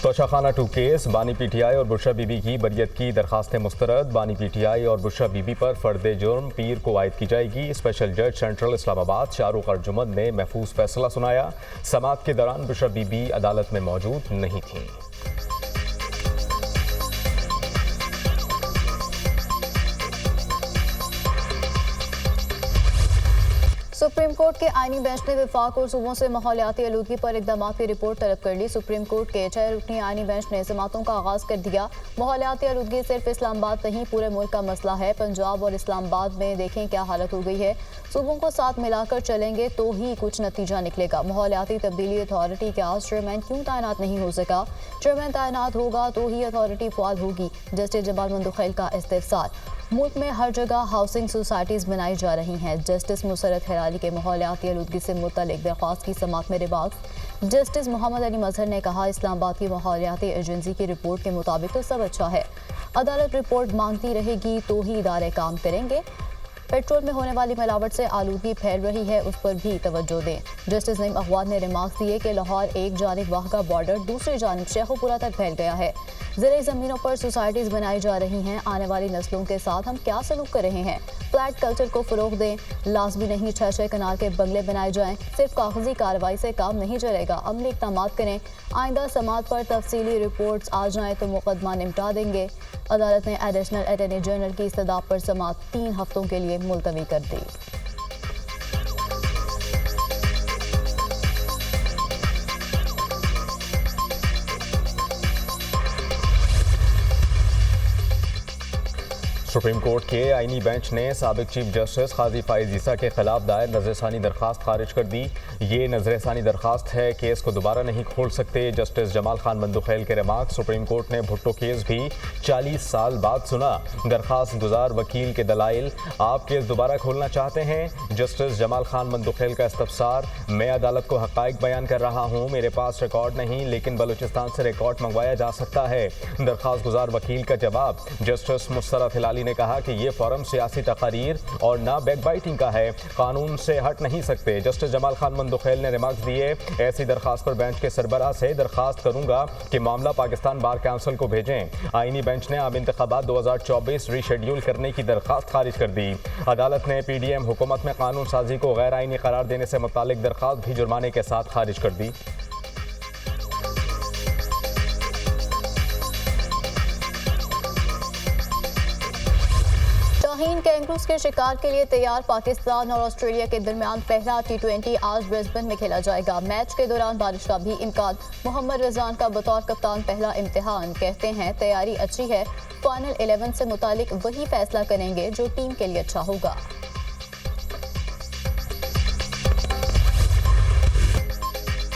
Toshakhana 2 case, बानी PTI और बुशरा बीबी की बरियत की दरखास्तें मुस्तरद। बानी पीटीआई और बुशरा बीबी पर फर्द जुर्म पीर को आयद की जाएगी। स्पेशल जज सेंट्रल इस्लामाबाद शाहरुख अर्जुमंद ने महफूज फैसला सुनाया। समाअत के दौरान बुशरा बीबी अदालत में मौजूद नहीं थी। सुप्रीम कोर्ट के आईनी बेंच ने विफाक और सूबों से माहौलियाती आलूदगी पर इकदाम की रिपोर्ट तलब कर ली। सुप्रीम कोर्ट के 6 रुकनी आईनी बेंच ने समाअतों का आगाज कर दिया। माहौलियाती आलूदगी सिर्फ इस्लामाबाद नहीं पूरे मुल्क का मसला है। पंजाब और इस्लामाबाद में देखें क्या हालत हो गई है। सूबों को साथ मिलाकर चलेंगे तो ही कुछ नतीजा निकलेगा। माहौलियाती तब्दीली अथॉरिटी का चेयरमैन क्यों तैनात नहीं हो सका? चेयरमैन तैनात होगा तो ही अथॉरिटी फाल होगी। जस्टिस जमाल मंदुखैल का इस्तिफसार। मुल्क में हर जगह हाउसिंग सोसाइटीज़ बनाई जा रही हैं। जस्टिस मुसरत हिलाली के माहौलियाती आलूदगी से मुतल्लिक दरख्वास्त की समाअत में रिमार्क्स। जस्टिस मोहम्मद अली मजहर ने कहा, इस्लामाबाद की माहौलियाती एजेंसी की रिपोर्ट के मुताबिक तो सब अच्छा है। अदालत रिपोर्ट मांगती रहेगी तो ही इदारे काम करेंगे। पेट्रोल में होने वाली मिलावट से आलूदगी फैल रही है, उस पर भी तवज्जो दें। जस्टिस नईम अखवाद ने रिमार्क्स दिए कि लाहौर एक जानिब वाहगा बॉर्डर, दूसरी जानिब शेखुपुरा तक फैल गया है। ज़राई ज़मीनों पर सोसाइटीज़ बनाई जा रही हैं। आने वाली नस्लों के साथ हम क्या सलूक कर रहे हैं? फ्लैट कल्चर को फ़रोग दें। लाजमी नहीं 6-6 कनाल के बंगले बनाए जाएं। सिर्फ कागजी कार्रवाई से काम नहीं चलेगा, अमली इक़दाम करें। आइंदा समाअत पर तफसीली रिपोर्ट्स आ जाएं तो मुकदमा निपटा देंगे। अदालत ने एडिशनल अटॉर्नी जनरल की इस्तदाब पर समाअत 3 हफ्तों के लिए मुलतवी कर दी। सुप्रीम कोर्ट के आईनी बेंच ने साबिक चीफ जस्टिस काजी फाइज ईसा के खिलाफ दायर नजरसानी दरखास्त खारिज कर दी। ये नजरसानी दरखास्त है, केस को दोबारा नहीं खोल सकते। जस्टिस जमाल खान मंदुखैल के रिमार्क। सुप्रीम कोर्ट ने भुट्टो केस भी 40 साल बाद सुना। दरखास्त गुजार वकील के दलाइल, आप केस दोबारा खोलना चाहते हैं? जस्टिस जमाल खान मंदुखैल का इस्तफसार, मैं अदालत को हक़ाइक़ बयान कर रहा हूँ, मेरे पास रिकॉर्ड नहीं, लेकिन बलूचिस्तान से रिकॉर्ड मंगवाया जा सकता है। दरखास्त गुजार वकील का जवाब। जस्टिस मुसरत हिलाली ने कहा कि ये फॉरम सियासी तकारीर और ना बैकबाइटिंग का है, कानून से हट नहीं सकते। जस्टिस जमाल खान मंदुखैल ने रिमार्क्स दिए, ऐसी दरखास्त पर बेंच के सरबराह से दरखास्त करूंगा कि मामला पाकिस्तान बार काउंसिल को भेजें। आईनी बेंच ने आम इंतखाबात 2024 रीशेड्यूल करने की दरखास्त खारिज कर दी। अदालत ने PDM हुकूमत में कानून साजी को गैर आईनी करार देने से मुतालिक दरखास्त भी जुर्माने के साथ खारिज कर दी। कैंगरूज के शिकार के लिए तैयार। पाकिस्तान और ऑस्ट्रेलिया के दरमियान पहला T20 आज ब्रिस्बेन में खेला जाएगा। मैच के दौरान बारिश का भी इम्कान। मोहम्मद रिजवान का बतौर कप्तान पहला इम्तिहान। कहते हैं तैयारी अच्छी है, फाइनल 11 से मुतालिक वही फैसला करेंगे जो टीम के लिए अच्छा होगा।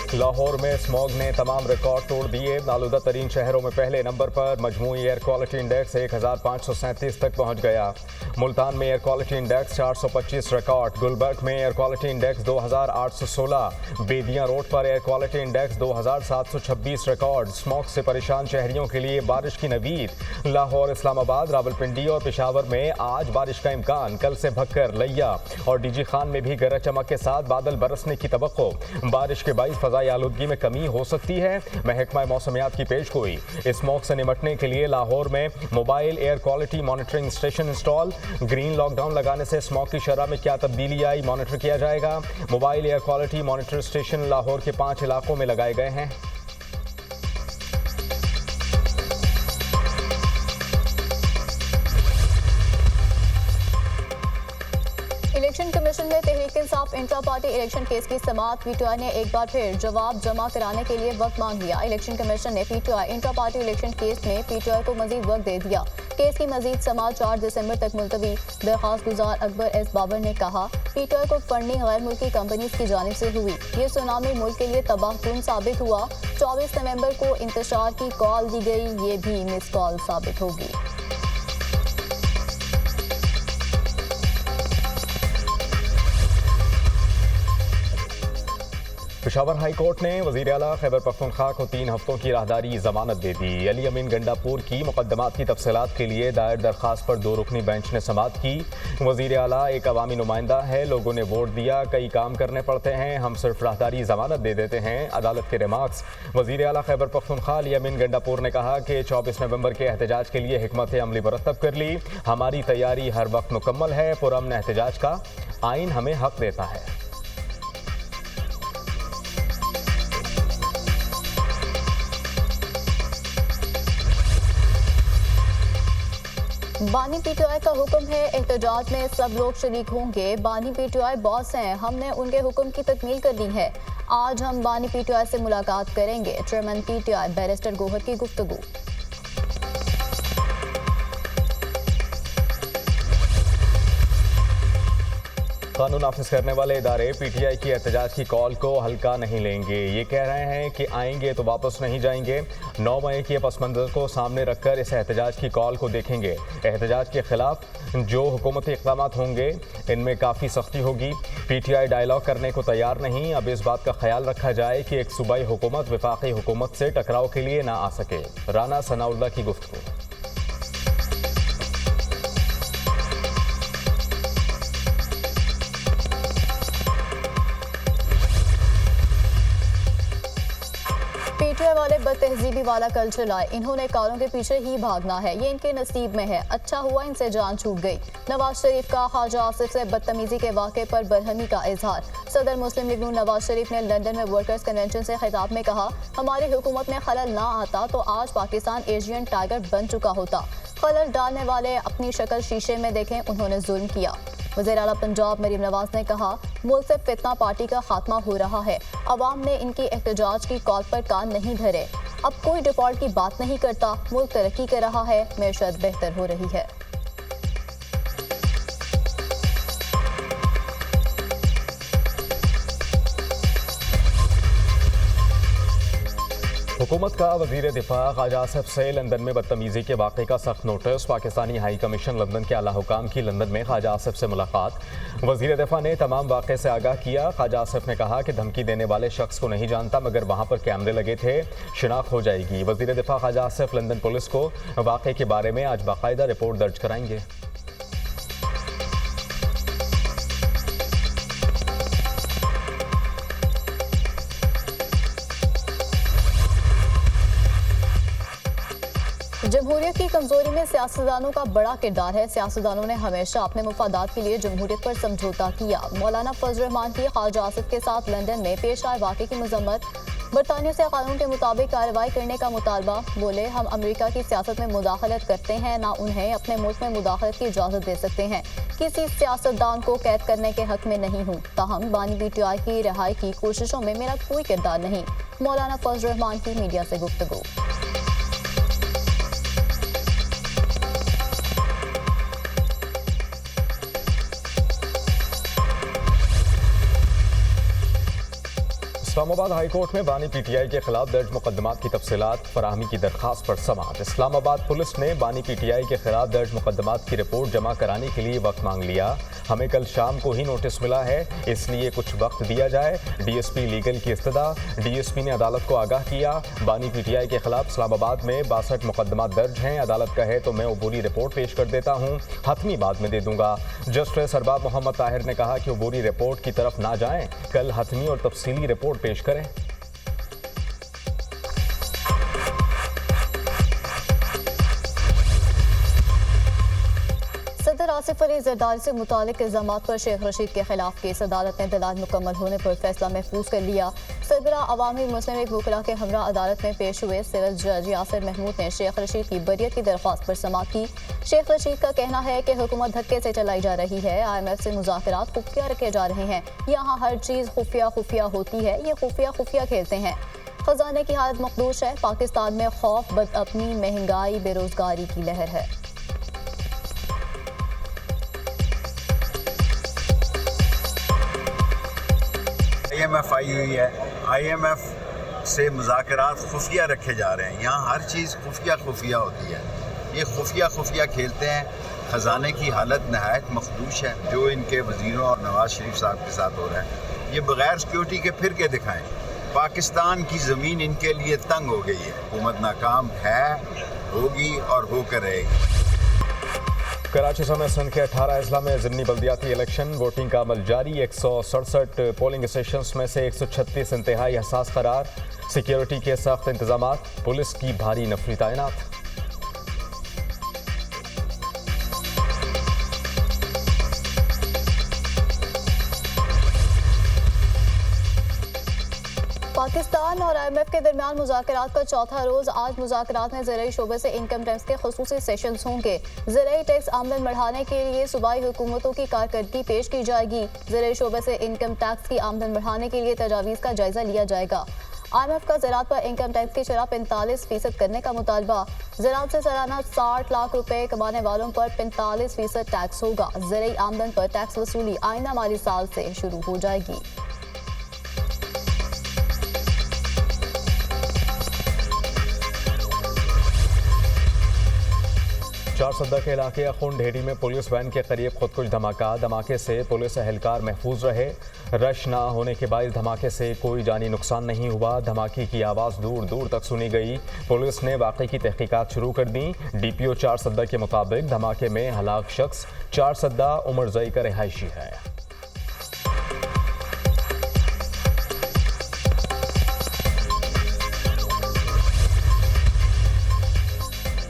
लाहौर में स्मॉग ने तमाम रिकॉर्ड तोड़ दिए। आलूदा तरीन शहरों में पहले नंबर पर मजमूई एयर क्वालिटी इंडेक्स 1537 तक पहुंच गया। मुल्तान में air quality index 425 record. Gulberg में air quality index 2816। Bedian road पर air quality index 2726 record. Smog से परेशान शहरियों के लिए बारिश की नवीद। लाहौर, इस्लामाबाद, रावलपिंडी और पेशावर में आज बारिश का इम्कान। कल से भक्कर, लिया और डीजी खान में भी गरज चमक के साथ बादल बरसने की तवक्को। बारिश के बाइस फजाई आलूदगी में कमी हो सकती है, महकमा मौसमियात की पेशगोई। स्मॉग से निपटने के लिए लाहौर में mobile air quality monitoring station install. Green lockdown लगाने से स्मॉग की शरह में क्या तब्दीली आई, मॉनिटर किया जाएगा। Mobile air quality monitor station Lahore के 5 इलाकों में लगाए गए हैं। इलेक्शन कमीशन में Tehreek Insaf intra party election case की समाअत। PTI ने एक बार फिर जवाब जमा कराने के लिए वक्त मांग लिया। इलेक्शन कमीशन ने PTI intra party election case में PTI को मजीद वक्त दे दिया। केस की मजीद समाअत 4 दिसंबर तक मुलतवी। दरखास्त गुजार अकबर एस बाबर ने कहा, PTI को फंडिंग गैर मुल्की कंपनीज की जानिब से हुई। ये सुनामी मुल्क के लिए तबाहकुन साबित हुआ। 24 नवंबर को इंतशार की कॉल दी गई, ये भी मिस कॉल साबित होगी। पेशावर हाई कोर्ट ने वज़ीर आला खैबर पख्तूनख्वा को 3 हफ्तों की राहदारी जमानत दे दी। अली अमीन गंडापुर की मुकदमात की तफसीलात के लिए दायर दरख्वास्त पर 2 रुकनी बेंच ने समाअत की। वज़ीर आला एक अवामी नुमाइंदा है, लोगों ने वोट दिया, कई काम करने पड़ते हैं, हम सिर्फ राहदारी जमानत दे देते हैं। अदालत के रिमार्क्स। वज़ीर आला खैबर पख्तूनख्वा अली अमीन गंडापुर ने कहा कि 24 नवंबर के एहतजाज के लिए हिकमत अमली मुरतब कर ली। हमारी तैयारी हर वक्त मुकम्मल है। पुरअमन एहतजाज का आइन हमें हक देता है। बानी पीटीआई का हुक्म है, एहतजाज में सब लोग शरीक होंगे। बानी पीटीआई बॉस हैं, हमने उनके हुक्म की तकमील कर दी है। आज हम बानी पीटीआई से मुलाकात करेंगे। चेयरमैन पीटीआई बैरिस्टर गोहर की गुफ्तगू। कानून नाफिज करने वाले इदारे पीटीआई की एहतजाज की कॉल को हल्का नहीं लेंगे। ये कह रहे हैं कि आएंगे तो वापस नहीं जाएंगे। 9 मई के पस मंजर को सामने रखकर इस एहतजाज की कॉल को देखेंगे। एहतजाज के खिलाफ जो हुकूमती इक़दाम होंगे इनमें काफ़ी सख्ती होगी। पीटीआई डायलॉग करने को तैयार नहीं। अब इस बात का ख्याल रखा जाए कि एक सूबाई हुकूमत वफाकी हुकूमत से टकराव के लिए ना आ सके। राना सनाउल्लाह की गुफ्तगू। पीटीआई वाले बदतहजीबी वाला कल्चर लाए, इन्होंने कारों के पीछे ही भागना है, ये इनके नसीब में है। अच्छा हुआ इनसे जान छूट गई। नवाज शरीफ का ख्वाजा आसिफ से बदतमीजी के वाक़े पर बरहमी का इजहार। सदर मुस्लिम लीग नवाज शरीफ ने लंदन में वर्कर्स कन्वेंशन से खिताब में कहा, हमारी हुकूमत में खलल ना आता तो आज पाकिस्तान एशियन टाइगर बन चुका होता। खलल डालने वाले अपनी शक्ल शीशे में देखें, उन्होंने जुल्म किया। वज़ीर आला पंजाब मरीम नवाज ने कहा, मुल्क से फितना पार्टी का खात्मा हो रहा है। अवाम ने इनकी एहतजाज की कॉल पर कान नहीं धरे। अब कोई डिफॉल्ट की बात नहीं करता। मुल्क तरक्की कर रहा है, मैशत बेहतर हो रही है। हुकूमत का वज़ीर दिफा ख्वाजा आसिफ से लंदन में बदतमीजी के वाक़े का सख्त notice. Pakistani high commission London के आला हुकाम की लंदन में ख्वाजा आसिफ से मुलाकात। वज़ीर दिफा ने तमाम वाक़े से आगाह किया। ख्वाजा आसिफ ने कहा कि धमकी देने वाले शख्स को नहीं जानता, मगर वहाँ पर कैमरे लगे थे, शिनाख्त हो जाएगी। वज़ीर दिफा ख्वाजा आसिफ लंदन पुलिस को वाक़े के बारे में आज बाकायदा रिपोर्ट दर्ज कराएंगे। जमहूरियत की कमजोरी में सियासतदानों का बड़ा किरदार है। सियासतदानों ने हमेशा अपने मुफादात के लिए जमहूरियत पर समझौता किया। मौलाना फजल रहमान की ख्वाजा आसिफ के साथ लंदन में पेश आए वाक़े की मजम्मत। बरतानिया से कानून के मुताबिक कार्रवाई करने का मुतालबा। बोले, हम अमेरिका की सियासत में मुदाखलत करते हैं, ना उन्हें अपने मुल्क में मुदाखलत की इजाज़त दे सकते हैं। किसी सियासतदान को कैद करने के हक में नहीं हूँ। ताहम बानी पीटीआई की रिहाई की कोशिशों में मेरा कोई किरदार नहीं। मौलाना फजल रहमान की मीडिया से गुफ्तगू। इस्लामाबाद हाई कोर्ट में बानी पीटीआई के खिलाफ दर्ज मुकदमात की तफसीलात फराहमी की दरख्वास्त पर समाअत। इस्लामाबाद पुलिस ने बानी पीटीआई के खिलाफ दर्ज मुकदमात की रिपोर्ट जमा कराने के लिए वक्त मांग लिया। हमें कल शाम को ही नोटिस मिला है, इसलिए कुछ वक्त दिया जाए। डीएसपी लीगल की इस्तदा। डीएसपी ने अदालत को आगाह किया। बानी पीटीआई के खिलाफ इस्लामाबाद में 62 मुकदमात दर्ज हैं। अदालत कहे तो मैं अबूरी रिपोर्ट पेश कर देता हूँ, हतमी बाद में दे दूंगा। जस्टिस अरबाब मोहम्मद ताहिर ने कहा कि अबूरी रिपोर्ट की तरफ ना जाएं, कल हतमी और तफसीली रिपोर्ट पेश करें। सदर आसिफ अली जरदारी से मुतालिक इल्जामात पर शेख रशीद के खिलाफ केस। अदालत ने दलाल मुकम्मल होने पर फैसला महफूज कर लिया। सरबरा अवामी मुस्लिम लीग वकला के हमरा अदालत में पेश हुए सिविल जज यासिर महमूद ने शेख रशीद की बरियत की दरख्वास्त पर समाअत की। शेख रशीद का कहना है कि हुकूमत धक्के से चलाई जा रही है। IMF से मुज़ाकरात खुफिया रखे जा रहे हैं। यहाँ हर चीज़ खुफिया होती है, ये खुफिया खेलते हैं। खजाने की हालत मखदूश है। पाकिस्तान में खौफ, बदअमनी, महंगाई, बेरोजगारी की लहर है। IMF आई हुई है। IMF से मुज़ाकरात खुफिया रखे जा रहे हैं। यहाँ हर चीज़ खुफिया होती है। ये खुफिया खेलते हैं। ख़जाने की हालत नहायत मखदूश है जो इनके वज़ीरों और नवाज शरीफ साहब के साथ हो रहा है। ये बगैर सिक्योरिटी के फिर के दिखाएं। पाकिस्तान की ज़मीन इनके लिए तंग हो गई है। हुकूमत नाकाम है, होगी और होकर रहेगी। कराची समेत सिंध के 18 अजला में ज़िमनी बल्दियाती इलेक्शन वोटिंग का अमल जारी। 167 पोलिंग स्टेशंस में से 136 इंतहाई हसास करार। सिक्योरिटी के सख्त इंतजाम, पुलिस की भारी नफरी तैनात। पाकिस्तान और IMF के दरमियान मुज़ाकरात का चौथा रोज़ आज मुज़ाकरात में ज़राई शोबे से इनकम टैक्स के खुसूसी सेशंस होंगे। ज़राई टैक्स आमदन बढ़ाने के लिए सूबाई हुकूमतों की कारकर्दगी पेश की जाएगी। ज़राई शोबे से इनकम टैक्स की आमदन बढ़ाने के लिए तजावीज़ का जायजा लिया जाएगा। IMF का ज़राअत पर इनकम टैक्स की शरह 45% करने का मुतालबा। ज़राअत से सालाना 60 लाख रुपए कमाने वालों पर 45% टैक्स होगा। ज़राई आमदन पर टैक्स वसूली आइंदा माली साल से शुरू हो जाएगी। 4 सद्दा के इलाके अखुन ढेरी में पुलिस वैन के करीब खुदकुश धमाके से पुलिस एहलकार महफूज रहे। रश ना होने के बायस धमाके से कोई जानी नुकसान नहीं हुआ। धमाके की आवाज़ दूर दूर तक सुनी गई। पुलिस ने वाक़े की तहकीकात शुरू कर दी। DPO 4 सद्दा के मुताबिक धमाके में हलाक शख्स 4 सद्दा उमरजई का रिहायशी है।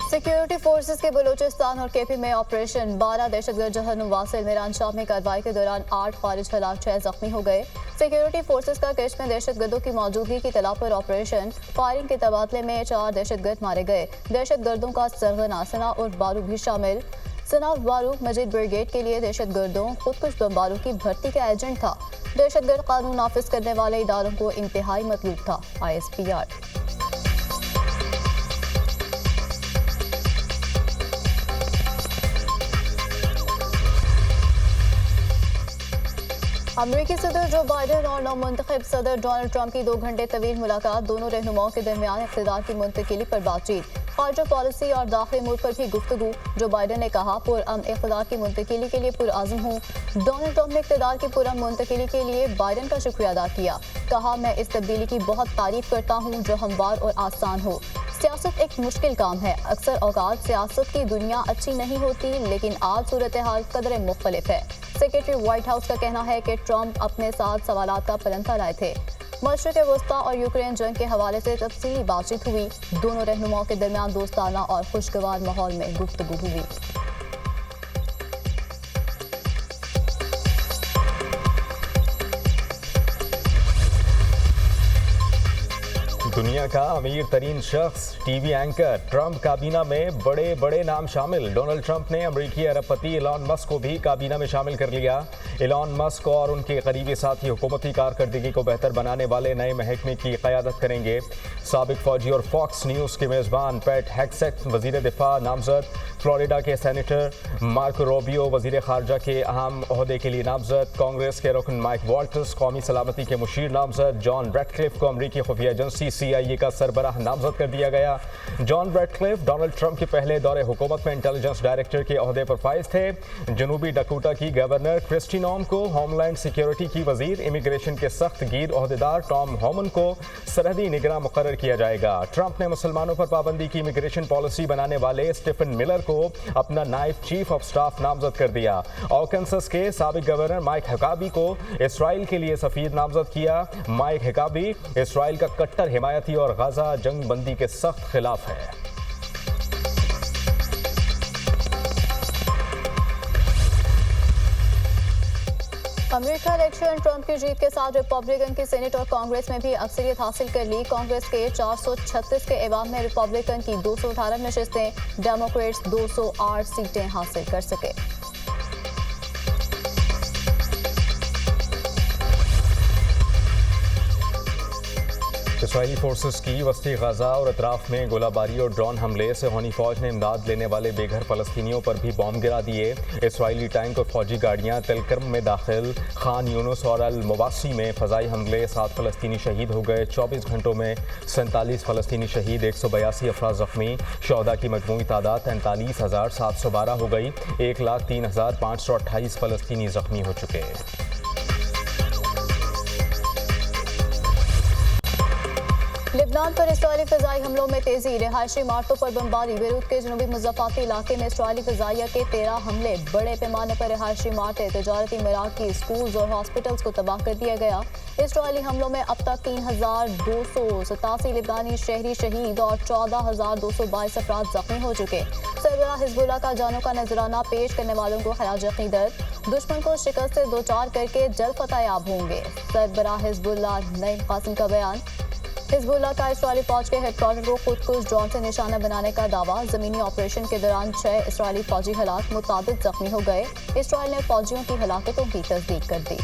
सिक्योरिटी फोर्सेस के बलूचिस्तान और KP में ऑपरेशन 12 दहशतगर्द जहन्नुम वासिल मेरान शाह में कार्रवाई के दौरान 8 फारिज हलाक 6 जख्मी हो गए। सिक्योरिटी फोर्सेस का कश्त में दहशतगर्दों की मौजूदगी की तला पर ऑपरेशन फायरिंग के तबादले में 4 दहशतगर्द मारे गए। दहशतगर्दों का सरगना सना और बारू भी शामिल। सना बारू मजीद ब्रिगेड के लिए दहशतगर्दों खुदकुश बमबारों की भर्ती का एजेंट था। दहशतगर्द कानून नाफिज करने वाले इदारों को इंतहाई मतलूब था। ISPR अमेरिकी सदर जो बाइडेन और नौमुंतखब सदर डोनाल्ड ट्रंप की 2 घंटे तवील मुलाकात। दोनों रहनुमाओं के दरमियान इख्तिदार की मुंतकिली पर बातचीत। खारजा पॉलिसी और दाखिली मुल्क पर भी गुफ्तगू। जो बाइडेन ने कहा पुरअमन इख्तिदार की मुंतकिली के लिए पुरआज़म हूँ। डोनाल्ड ट्रंप ने इख्तिदार की पुरअमन मुंतकिली के लिए बाइडेन का शुक्रिया अदा किया। कहा मैं इस तब्दीली की बहुत तारीफ करता हूँ जो हमवार और आसान हो। सियासत एक मुश्किल काम है। अक्सर औकात सियासत की दुनिया अच्छी नहीं होती, लेकिन आज सूरत हाल कदरे मुख्तलिफ है। सेक्रेटरी व्हाइट हाउस का कहना है कि ट्रंप अपने साथ सवालात का फलंता लाए थे। मशरिक़ वस्ता और यूक्रेन जंग के हवाले से तफसीली बातचीत हुई। दोनों रहनुमाओं के दरमियान दोस्ताना और खुशगवार माहौल में गुफ्तगू हुई। दुनिया का अमीर तरीन शख्स TV एंकर। ट्रंप काबीना में बड़े बड़े नाम शामिल। डोनाल्ड ट्रंप ने अमरीकी अरबपति एलॉन मस्क को भी काबीना में शामिल कर लिया। एलॉन मस्क और उनके करीबी साथी हुकूमती कारकर्दगी को बेहतर बनाने वाले नए महकमे की क़यादत करेंगे। साबिक फौजी और फॉक्स न्यूज़ के मेज़बान पैट हेग्सेट वज़ीर दिफा नामजद। फ्लोरिडा के सेनेटर मार्को रूबियो वज़ीर ख़ारजा के अहम ओहदे के लिए नामजद। कांग्रेस के रुकन माइक वॉल्टर्स कौमी सलामती के मुशीर नामजद। जॉन रेडक्लिफ को अमरीकी खुफिया एजेंसी CIA का सरबराह नामजद कर दिया गया। जॉन रेडक्लिफ डोनाल्ड ट्रंप के पहले दौरे हुकूमत में इंटेलिजेंस डायरेक्टर के ओहदे पर फाइज थे। जनूबी डकोटा की गवर्नर क्रिस्टी नॉम को होमलैंड सिक्योरिटी की वजीर। इमिग्रेशन के सख्त गिर ओहदेदार टॉम होमन को सरहदी निगरान मुकर्रर किया जाएगा। ट्रंप ने मुसलमानों पर पाबंदी की इमिग्रेशन पॉलिसी बनाने वाले स्टीफन मिलर को अपना नायब चीफ ऑफ स्टाफ नामजद कर दिया। आर्कांसस के साबिक गवर्नर माइक हकाबी को इसराइल के लिए सफीर नामजद किया। माइक हकाबी इसराइल का कट्टर हिमायती और गाजा जंग बंदी के सख्त खिलाफ है। अमेरिका इलेक्शन ट्रंप की जीत के साथ रिपब्लिकन की सेनेट और कांग्रेस में भी अक्सरियत हासिल कर ली। कांग्रेस के 436 के ऐवान में रिपब्लिकन की 218 नशिस्तें, डेमोक्रेट्स 208 सीटें हासिल कर सके। इसराइली फोर्सेस की वस्ती गाजा और अतराफ में गोलाबारी और ड्रोन हमले से होनी फौज ने इमदाद लेने वाले बेघर फलस्तीनियों पर भी बॉम्ब गिरा दिए। इसराइली टैंक और फौजी गाड़ियां तेलकर्म में दाखिल। खान यूनुस और अल मुवासी में फजाई हमले, 7 फलस्तीनी शहीद हो गए। 24 घंटों में 47 फलस्तीनी शहीद, 182 अफराद जख्मी। शहदा की मजमूई तादाद 43,712 हो गई। 1,03,528 फलस्तीनी जख्मी हो चुके हैं। लेबनान पर इसराइली फ़िज़ाई हमलों में तेज़ी, रिहायशी इमारतों पर बमबारी। बेरूत के जनूबी मुज़फ़्फ़ाती इलाके में इसराइली फ़िज़ाइया के 13 हमले, बड़े पैमाने पर रिहायशी इमारतें, तजारती मराकज़, स्कूल्स और हॉस्पिटल्स को तबाह कर दिया गया। इसराइली हमलों में अब तक 3,287 लेबनानी शहरी शहीद और 14,222 अफराद ज़ख्मी हो चुके। सरबराह हिज़्बुल्लाह का जानों का नजराना पेश करने वालों को खराज अक़ीदत, दुश्मन को शिकस्त से दो चार करके जल्द फतहयाब होंगे। सरबराह हिज़्बुल्लाह नईम कासिम का बयान। हिज़्बुल्लाह का इसराइली फौज के हेडक्वार्टर को खुदकुश ड्रोन से निशाना बनाने का दावा। ज़मीनी ऑपरेशन के दौरान 6 इसराइली फौजी हलाक, मुताबिद जख्मी हो गए। इसराइल ने फौजियों की हलाकतों की तस्दीक कर दी।